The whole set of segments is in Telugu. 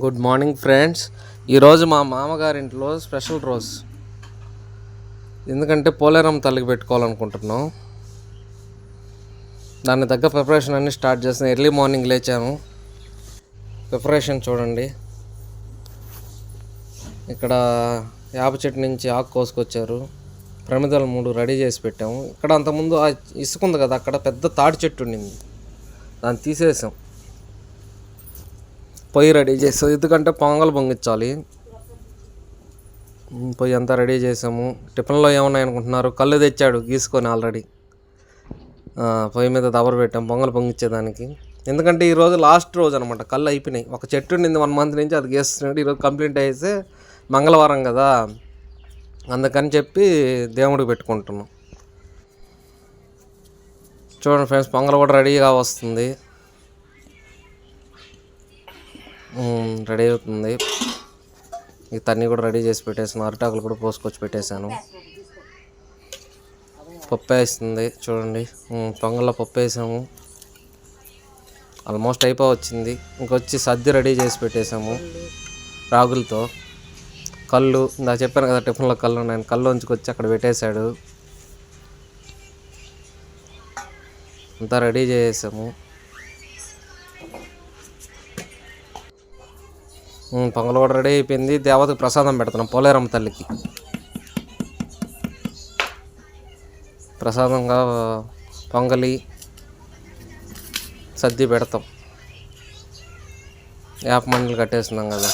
Good morning friends. ఈరోజు మా మామగారింట్లో స్పెషల్ రోజు. ఎందుకంటే పోలేరమ్మ తల్లికి పెట్టుకోవాలనుకుంటున్నాం. దాని తగ్గ ప్రిపరేషన్ అన్నీ స్టార్ట్ చేస్తాం. Early morning లేచాము. ప్రిపరేషన్ చూడండి. ఇక్కడ వేప చెట్టు నుంచి ఆకు కోసుకొచ్చారు. ప్రమిదలు 3 రెడీ చేసి పెట్టాము. ఇక్కడ అంతకుముందు ఆ ఇసుక ఉంది కదా, అక్కడ పెద్ద తాటి చెట్టు ఉండింది, దాన్ని తీసేసాం. పొయ్యి రెడీ చేసాం, ఎందుకంటే పొంగల్ పొంగించాలి. పొయ్యి అంతా రెడీ చేసాము. టిఫిన్లో ఏమన్నాయి అనుకుంటున్నారు, కళ్ళు తెచ్చాడు గీసుకొని ఆల్రెడీ. పొయ్యి మీద దబర పెట్టాం పొంగల్ పొంగించేదానికి. ఎందుకంటే ఈరోజు లాస్ట్ రోజు అనమాట. కళ్ళు అయిపోయినాయి. ఒక చెట్టు ఉండింది 1 మంత్ నుంచి, అది గీస్తున్నాడు. ఈరోజు కంప్లీట్ అయితే మంగళవారం కదా, అందుకని చెప్పి దేవుడికి పెట్టుకుంటున్నాం. చూడండి ఫ్రెండ్స్, పొంగల్ కూడా రెడీగా వస్తుంది, రెడీ అవుతుంది. ఈ తన్ని కూడా రెడీ చేసి పెట్టేసాను. అరిటాకులు కూడా పోసుకొచ్చి పెట్టేశాను. పప్పు వేస్తుంది చూడండి. పొంగల్లో పప్పు వేసాము. ఆల్మోస్ట్ వచ్చింది. ఇంకొచ్చి సద్ది రెడీ చేసి పెట్టేశాము రాగులతో. కళ్ళు ఇందా చెప్పాను కదా, టిఫిన్లో కళ్ళు ఉన్నాయని కళ్ళు ఉంచుకొచ్చి అక్కడ పెట్టేశాడు. అంతా రెడీ చేసాము. పొంగల్ కూడా రెడీ అయిపోయింది. దేవతకు ప్రసాదం పెడుతున్నాం. పోలేరమ్మ తల్లికి ప్రసాదంగా పొంగలి సద్ది పెడతాం. వేప మండలు కట్టేస్తున్నాం కదా.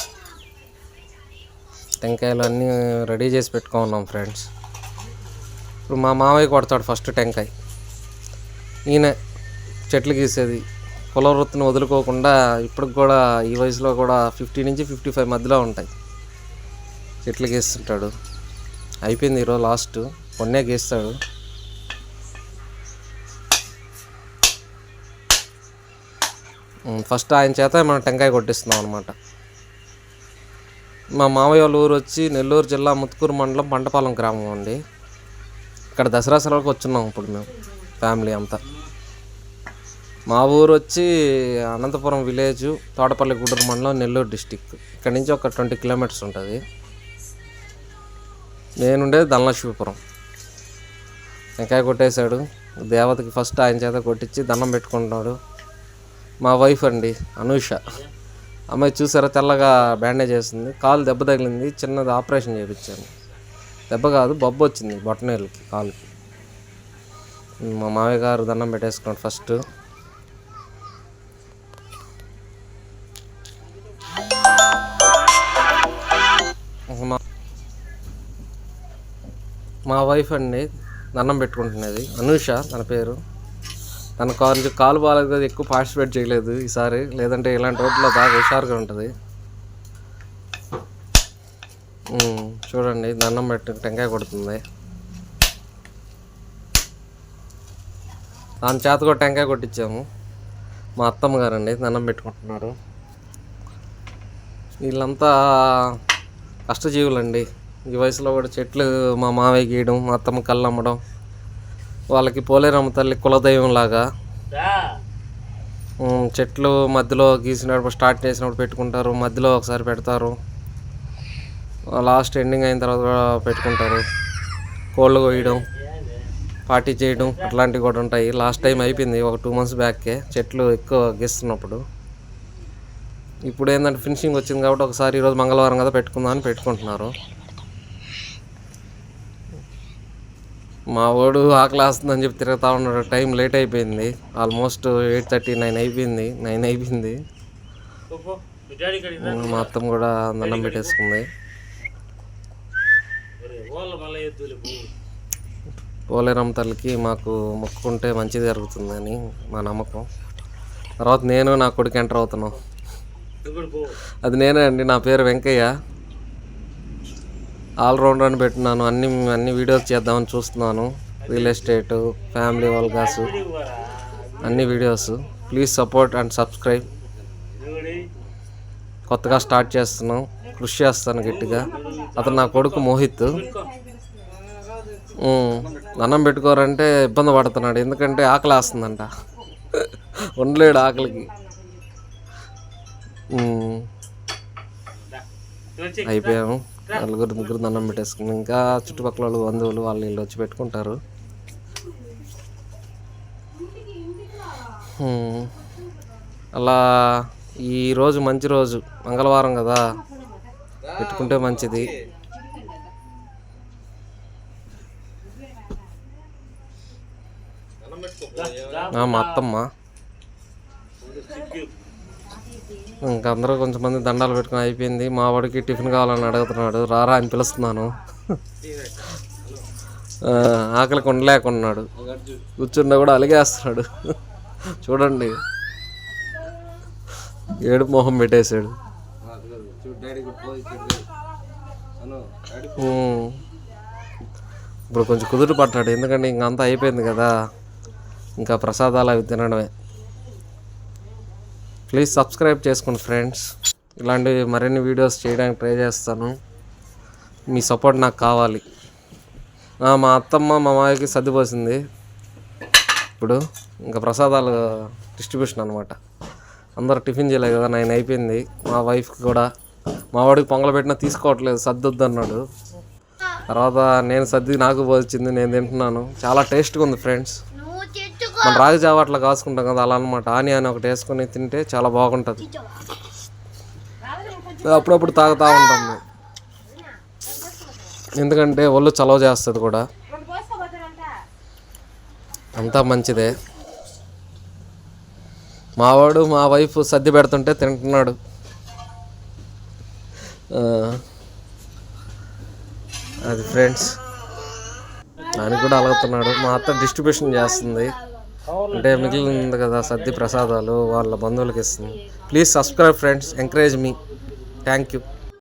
టెంకాయలు అన్నీ రెడీ చేసి పెట్టుకున్నాం ఫ్రెండ్స్. ఇప్పుడు మా మావయ్య కొడతాడు ఫస్ట్ టెంకాయ. ఈయన చెట్లు గీసేది. కుల వృత్తిని వదులుకోకుండా ఇప్పటికి కూడా ఈ వయసులో కూడా 50 నుంచి 55 మధ్యలో ఉంటాయి. చెట్లు గీస్తుంటాడు. అయిపోయింది ఈరోజు లాస్ట్. కొన్నే గీస్తాడు. ఫస్ట్ ఆయన చేత మనం టెంకాయ కొట్టిస్తున్నాం అనమాట. మా మామయ్య వాళ్ళ ఊరు వచ్చి నెల్లూరు జిల్లా ముత్తుకూరు మండలం పంటపాలెం గ్రామం అండి. ఇక్కడ దసరా సెలవులకు వచ్చున్నాం ఇప్పుడు మేము ఫ్యామిలీ అంతా. మా ఊరు వచ్చి అనంతపురం విలేజ్, తోటపల్లి గూడూరు మండలం, నెల్లూరు డిస్టిక్. ఇక్కడ నుంచి ఒక 20 కిలోమీటర్స్ ఉంటుంది. నేనుండేది ధనలక్ష్మీపురం. టెంకాయ కొట్టేశాడు. దేవతకి ఫస్ట్ ఆయన చేత కొట్టించి దండం పెట్టుకుంటున్నాడు. మా వైఫ్ అండి అనూష, అమ్మాయి చూసారా, తెల్లగా బ్యాండేజ్ చేస్తుంది. కాలు దెబ్బ తగిలింది, చిన్నది ఆపరేషన్ చేయించాను. దెబ్బ కాదు, బొబ్బ వచ్చింది బొట్టనేళ్ళకి, కాలుకి. మా మావయ్య గారు దండం పెట్టేసుకున్నాడు ఫస్ట్. మా వైఫ్ అండి దండం పెట్టుకుంటున్నది, అనూష తన పేరు. తన కాలు బాగాలేదు కదా, ఎక్కువ పార్టిసిపేట్ చేయలేదు ఈసారి. లేదంటే ఇలాంటి రోడ్లో బాగా హుషారుగా ఉంటుంది. చూడండి, దండం పెట్టి టెంకాయ కొడుతుంది. దాని చేత కూడా టెంకాయ కొట్టించాము. మా అత్తమ్మ గారండి దండం పెట్టుకుంటున్నారు. వీళ్ళంతా కష్టజీవులండి. ఈ వయసులో కూడా చెట్లు మా మావయ్య గీయడం, మా అత్తమ్మ కళ్ళు అమ్మడం. వాళ్ళకి పోలేరమ్మ తల్లి కులదైవం లాగా. చెట్లు మధ్యలో గీసినప్పుడు స్టార్ట్ చేసినప్పుడు పెట్టుకుంటారు, మధ్యలో ఒకసారి పెడతారు, లాస్ట్ ఎండింగ్ అయిన తర్వాత కూడా పెట్టుకుంటారు. కోళ్ళు కొయ్యడం, పార్టీ చేయడం అట్లాంటివి కూడా ఉంటాయి. లాస్ట్ టైం అయిపోయింది ఒక 2 months బ్యాకే చెట్లు ఎక్కువ గీస్తున్నప్పుడు. ఇప్పుడు ఏంటంటే ఫినిషింగ్ వచ్చింది కాబట్టి ఒకసారి ఈరోజు మంగళవారం కదా పెట్టుకుందామని పెట్టుకుంటున్నారు. మా వాడు ఆకలి వేస్తుందని చెప్పి తిరుగుతూ ఉన్నాడు. టైం లేట్ అయిపోయింది. ఆల్మోస్ట్ 8:30, 9 అయిపోయింది. 9 అయిపోయింది. మా అత్తమ్మ కూడా దండం పెట్టేసుకుంది. పోలేరమ్మ తల్లికి మాకు మొక్కుకుంటే మంచిది జరుగుతుందని మా నమ్మకం. తర్వాత నేను నా కొడుకు ఎంటర్ అవుతున్నాం. అది నేనే అండి, నా పేరు వెంకయ్య. ఆల్రౌండర్ అని పెట్టినాను. అన్ని వీడియోస్ చేద్దామని చూస్తున్నాను. రియల్ ఎస్టేటు, ఫ్యామిలీ వల్గాసు, అన్ని videos. Please support and subscribe. కొత్తగా స్టార్ట్ చేస్తున్నాం, కృషి చేస్తాను గట్టిగా. అతను నా కొడుకు మోహిత్. అన్నం పెట్టుకోరంటే ఇబ్బంది పడుతున్నాడు, ఎందుకంటే ఆకలి వేస్తుందంట. ఉండలేడు ఆకలికి. అయిపోయాము. నలుగురు ముగ్గురు దండం పెట్టేసుకుని ఇంకా చుట్టుపక్కల వాళ్ళు బంధువులు వాళ్ళు వీళ్ళు వచ్చి పెట్టుకుంటారు. అలా ఈరోజు మంచి రోజు, మంగళవారం కదా, పెట్టుకుంటే మంచిది. మా అత్తమ్మ ఇంకా అందరూ కొంచెం మంది దండాలు పెట్టుకుని అయిపోయింది. మా వాడికి టిఫిన్ కావాలని అడుగుతున్నాడు, రారా అని పిలుస్తున్నాను. ఆకలికి ఉండలేకున్నాడు, కూర్చున్నా కూడా అలిగేస్తున్నాడు. చూడండి, ఏడుపు మొహం పెట్టేశాడు. ఇప్పుడు కొంచెం కుదురు పట్టాడు, ఎందుకంటే ఇంకంతా అయిపోయింది కదా, ఇంకా ప్రసాదాలు అవి తినడమే. ప్లీజ్ సబ్స్క్రైబ్ చేసుకోండి ఫ్రెండ్స్. ఇలాంటి మరిన్ని వీడియోస్ చేయడానికి ట్రై చేస్తాను, మీ సపోర్ట్ నాకు కావాలి. మా అత్తమ్మ మా మామయ్యకి సర్దిపోసింది. ఇప్పుడు ఇంకా ప్రసాదాలు డిస్ట్రిబ్యూషన్ అనమాట. అందరూ టిఫిన్ చేయలేదు కదా, 9 అయిపోయింది. మా వైఫ్కి కూడా, మా వాడికి పొంగలు పెట్టినా తీసుకోవట్లేదు, సర్దొద్దు అన్నాడు. తర్వాత నేను సర్ది నాకు వచ్చింది, నేను తింటున్నాను. చాలా టేస్ట్గా ఉంది ఫ్రెండ్స్. మన రాగి జావ అట్లా కాసుకుంటాం కదా, అలా అనమాట. ఆనియన్ ఒకటి వేసుకొని తింటే చాలా బాగుంటుంది. అప్పుడప్పుడు తాగుతూ ఉంటాము, ఎందుకంటే ఒళ్ళు చలవ చేస్తుంది కూడా, అంతా మంచిదే. మావాడు మా వైఫ్ సర్ది పెడుతుంటే తింటున్నాడు. అది ఫ్రెండ్స్, దానికి కూడా అలుగుతున్నాడు. మా అత్త డిస్ట్రిబ్యూషన్ చేస్తుంది, అంటే మిగిలింది కదా సర్ది ప్రసాదాలు వాళ్ళ బంధువులకి ఇస్తుంది. Please subscribe friends, encourage me. Thank you.